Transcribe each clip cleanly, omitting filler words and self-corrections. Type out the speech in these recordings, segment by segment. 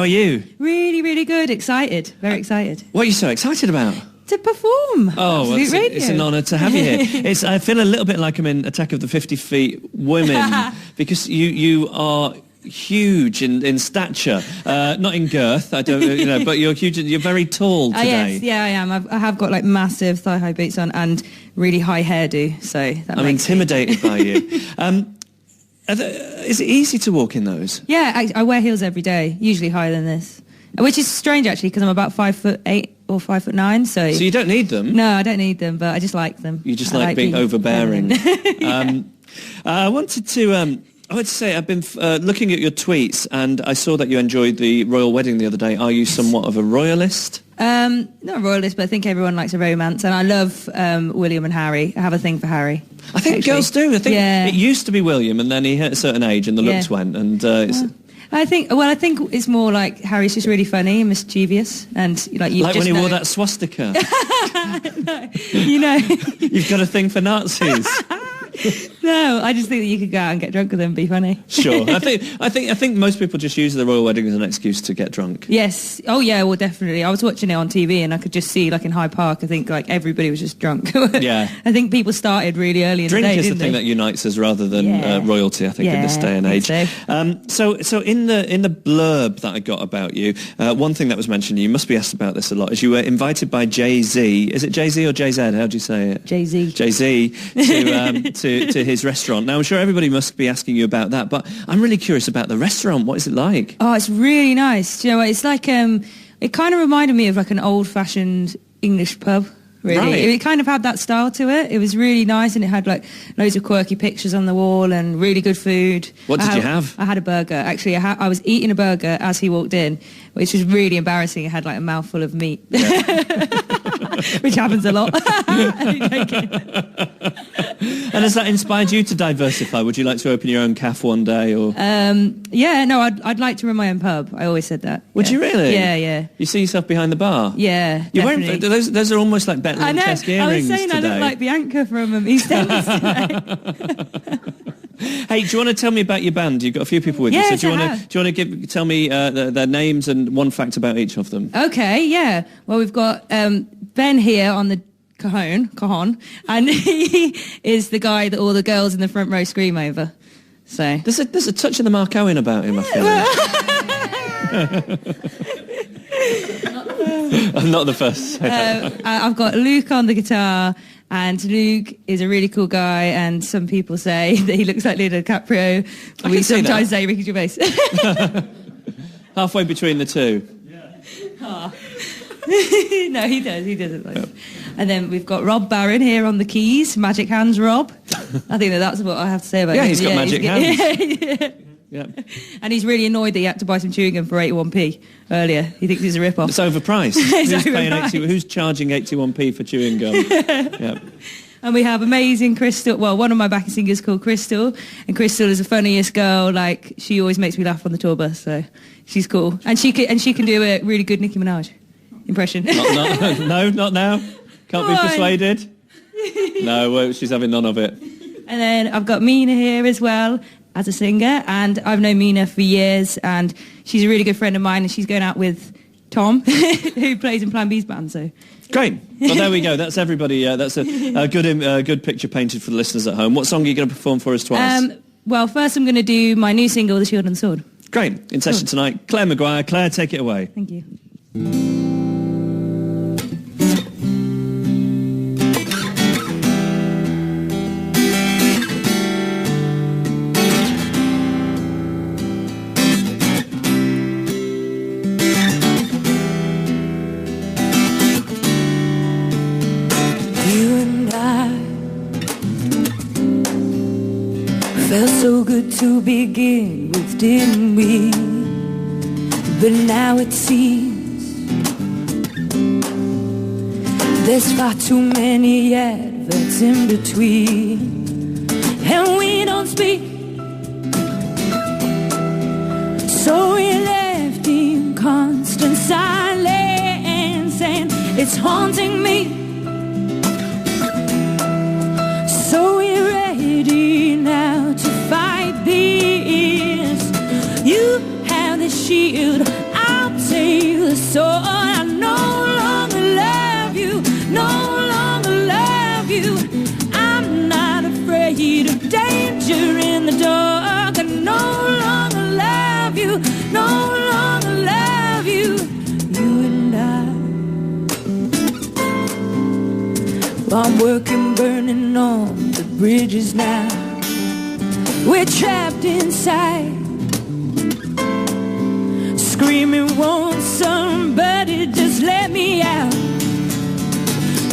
are you? Really, really good. Excited. Very excited. What are you so excited about? To perform. Oh, well, it's an honour to have you here. I feel a little bit like I'm in Attack of the 50 Feet Women because you are huge in stature, not in girth. I don't, but you're huge. You're very tall today. Yes, yeah, I am. I have got like massive thigh-high boots on and really high hairdo. So I'm intimidated by you. Is it easy to walk in those? Yeah, I wear heels every day, usually higher than this, which is strange actually because I'm about 5'8" or 5'9". So you don't need them. No, I don't need them, but I just like them. You just like being overbearing. I wanted to say I've been looking at your tweets and I saw that you enjoyed the royal wedding the other day. Are you somewhat of a royalist? Not a royalist, but I think everyone likes a romance, and I love William and Harry. I have a thing for Harry. I think girls do. I think it used to be William, and then he hit a certain age, and the looks went. And I think it's more like Harry's just really funny and mischievous, and like when he wore that swastika. No, you've got a thing for Nazis. No, I just think that you could go out and get drunk with them and be funny. Sure. I think most people just use the royal wedding as an excuse to get drunk. Yes. Oh yeah, well definitely. I was watching it on TV and I could just see, like in Hyde Park, I think like everybody was just drunk. Yeah. I think people started really early in the day, Drink is the thing that unites us rather than royalty, I think, in this day and age. So in the blurb that I got about you, one thing that was mentioned, you must be asked about this a lot, is you were invited by Jay-Z. Is it Jay-Z or Jay-Z? How do you say it? Jay-Z. Jay-Z to his restaurant. Now, I'm sure everybody must be asking you about that, but I'm really curious about the restaurant. What is it like? Oh, it's really nice. Do you know what? It's like, it kind of reminded me of like an old-fashioned English pub, really. Right. It kind of had that style to it. It was really nice, and it had like loads of quirky pictures on the wall and really good food. What did you have? I had a burger. Actually, I was eating a burger as he walked in, which was really embarrassing. I had like a mouthful of meat. Yeah. Which happens a lot. And has that inspired you to diversify? Would you like to open your own cafe one day? Or I'd like to run my own pub. I always said that. Would you really? Yeah. You see yourself behind the bar? Yeah, you're wearing those are almost like Betlehem-esque earrings. I was saying today. I look like Bianca from EastEnders today. Hey, do you want to tell me about your band? You've got a few people with you. So do you want to tell me their names and one fact about each of them? Okay, yeah. Well, we've got Ben here on the cajon, and he is the guy that all the girls in the front row scream over. So there's a touch of the Mark Owen about him, I feel. I'm not the first. I've got Luke on the guitar. And Luke is a really cool guy, and some people say that he looks like Leonardo DiCaprio. We sometimes say Ricky Gervais. Halfway between the two. Yeah. No, he does. He doesn't. Like. Yep. And then we've got Rob Barron here on the keys. Magic hands, Rob. I think that's what I have to say about him. Yeah, he's got magic hands. Yeah. And he's really annoyed that he had to buy some chewing gum for 81p earlier. He thinks it's a rip-off. It's overpriced. Who's charging 81p for chewing gum? Yep. And we have amazing Crystal. Well, one of my backing singers called Crystal, and Crystal is the funniest girl. Like, she always makes me laugh on the tour bus, so she's cool. And she can do a really good Nicki Minaj impression. No, not now. Can't be persuaded. No, she's having none of it. And then I've got Mina here as well as a singer, and I've known Mina for years, and she's a really good friend of mine, and she's going out with Tom, who plays in Plan B's band. So great. Well, there we go. That's everybody. That's a good picture painted for the listeners at home. What song are you going to perform for us twice? Well, first I'm going to do my new single, The Shield and the Sword. Great. In session tonight, Clare Maguire. Clare, take it away. Thank you. Felt so good to begin with, didn't we? But now it seems there's far too many adverts in between, and we don't speak. So we left in constant silence, and it's haunting me. So we're ready now to fight this. You have the shield, I working, burning on the bridges now. We're trapped inside, screaming, won't somebody just let me out?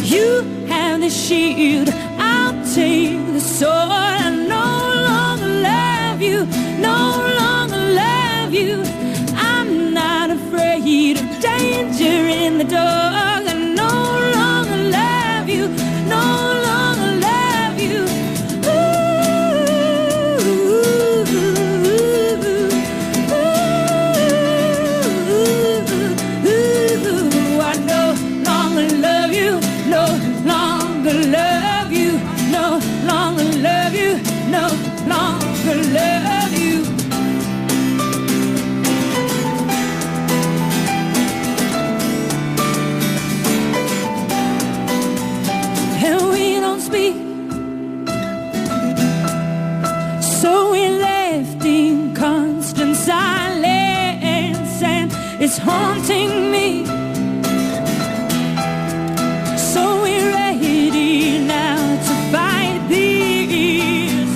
You have the shield, I'll take the sword. I no longer love you, no longer love you. I'm not afraid of danger in the dark. I no longer love you, no longer love you. I no longer love you, no longer love you, no longer love you, no longer love you. And we don't speak, so we left in constant silence, and it's haunting me. So we're ready now to fight this.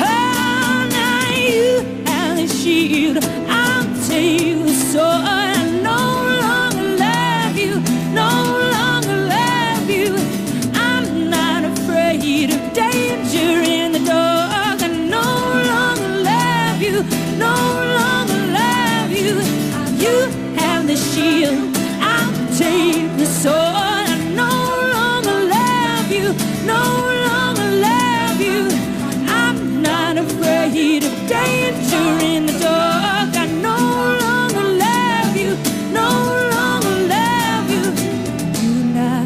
Oh, now you have the shield, I'll take the sword. I no longer love you, no longer love you. I'm not afraid of danger in the dark. I no longer love you, no longer love you. You have the shield, I'll take the sword. I no longer love you, no longer love you. I'm not afraid of danger in the dark. I no longer love you, no longer love you. You and I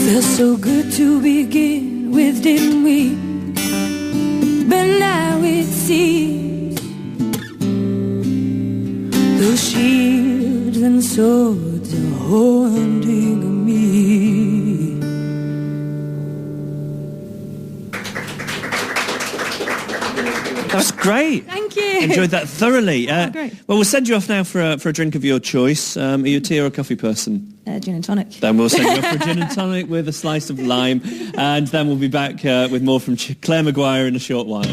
felt so good to begin with, didn't we? But now it seems those shields and swords are haunting me. That was great. Thank you. Enjoyed that thoroughly. Great. Well, we'll send you off now for a drink of your choice. Are you a tea or a coffee person? Gin and tonic. Then we'll send you off for a gin and tonic with a slice of lime, and then we'll be back with more from Clare Maguire in a short while.